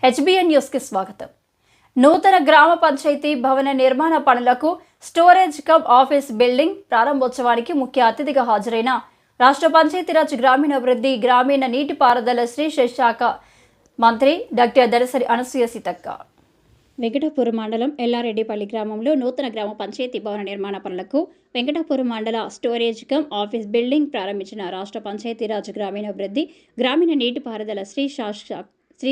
HBN news కి స్వాగతం. నూతన గ్రామ పంచాయతీ భవన నిర్మాణ పనులకు స్టోరేజ్ కమ్ ఆఫీస్ బిల్డింగ్ ప్రారంభోత్సవానికి ముఖ్య అతిథిగా హాజరైన రాష్ట్ర పంచాయతీరాజ్ గ్రామీణాభివృద్ధి గ్రామీణ నీటిపారుదల శ్రీశైల శాఖ మంత్రి డాక్టర్ దనసరి అనసూయ సీతక్క వెంకటాపురం మండలం ఎల్లారెడ్డిపల్లి గ్రామంలో నూతన గ్రామ పంచాయతీ భవన నిర్మాణ పనులకు వెంకటాపురం మండల స్టోరేజ్ కమ్ ఆఫీస్ బిల్డింగ్ ప్రారంభించిన రాష్ట్ర పంచాయతీరాజ్ గ్రామీణాభివృద్ధి గ్రామీణ నీటిపారుదల శ్రీ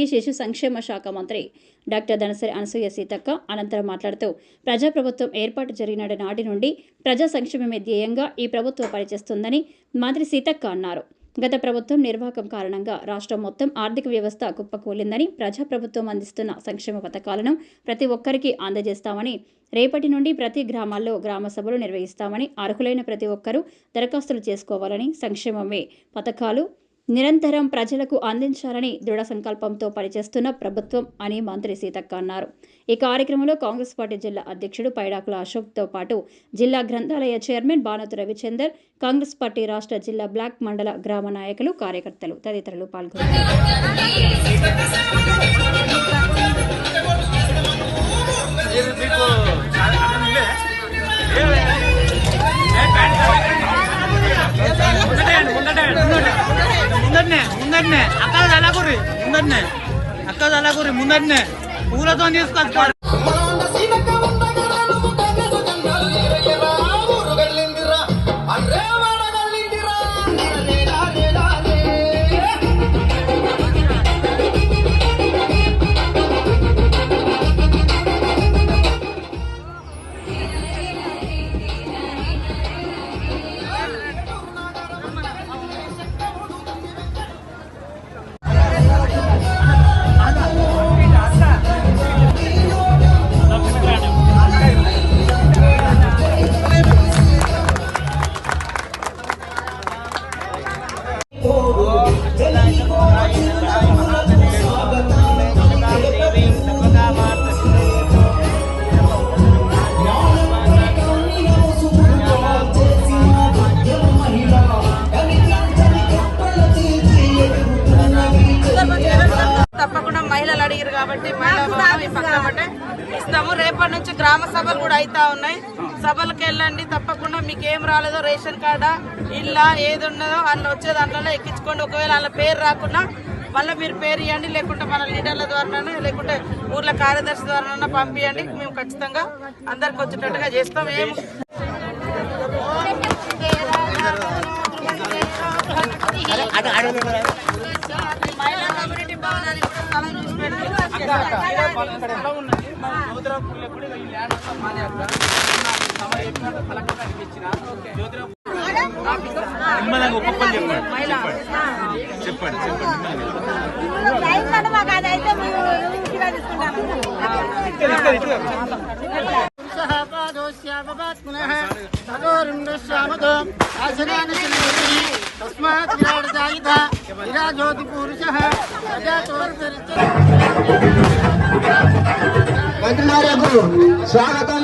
శిశు సంక్షేమ శాఖ మంత్రి డాక్టర్ దనసరి అనసూయ సీతక్క అనంతరం మాట్లాడుతూ ప్రజాప్రభుత్వం ఏర్పాటు జరిగిన నాటి నుండి ప్రజా సంక్షేమమే ధ్యేయంగా ఈ ప్రభుత్వం పనిచేస్తుందని మంత్రి సీతక్క అన్నారు. గత ప్రభుత్వం నిర్వాహకం కారణంగా రాష్ట్రం మొత్తం ఆర్థిక వ్యవస్థ కుప్పకూలిందని ప్రజాప్రభుత్వం అందిస్తున్న సంక్షేమ పథకాలను ప్రతి ఒక్కరికి అందజేస్తామని, రేపటి నుండి ప్రతి గ్రామాల్లో గ్రామ సభలు నిర్వహిస్తామని, అర్హులైన ప్రతి ఒక్కరూ దరఖాస్తులు చేసుకోవాలని, సంక్షేమమే పథకాలు నిరంతరం ప్రజలకు అందించాలని దృఢ సంకల్పంతో పనిచేస్తున్న ప్రభుత్వం అని మంత్రి సీతక్క అన్నారు. ఈ కార్యక్రమంలో కాంగ్రెస్ పార్టీ జిల్లా అధ్యక్షుడు పైడాకుల అశోక్తో పాటు జిల్లా గ్రంథాలయ చైర్మన్ బానోతు రవిచందర్, కాంగ్రెస్ పార్టీ రాష్ట్ర జిల్లా బ్లాక్ మండల గ్రామ నాయకులు, కార్యకర్తలు తదితరులు పాల్గొన్నారు. అక్క అలాగురి ముందరనే పూలతో తీసుకొచ్చుకోవాలి. తప్పకుండా మహిళలు అడిగారు కాబట్టి ఇస్తాము. రేపటి నుంచి గ్రామ సభలు కూడా అవుతా ఉన్నాయి. సభలకు వెళ్ళండి, తప్పకుండా మీకు ఏం రాలేదో రేషన్ కార్డా ఇల్లా ఏది ఉన్నదో అందులో వచ్చే దాంట్లో ఎక్కించుకోండి. ఒకవేళ వాళ్ళ పేరు రాకుండా మళ్ళీ మీరు పేరు ఇవ్వండి, లేకుంటే మన లీడర్ల ద్వారానైనా లేకుంటే ఊర్ల కార్యదర్శి ద్వారానైనా పంపించండి. మేము ఖచ్చితంగా అందరికి వచ్చేటట్టుగా చేస్తాం. మహిళా కమ్యూనిటీ భవనానికి కూడా స్థలం చూసి మంత్రులకు స్వాగతం.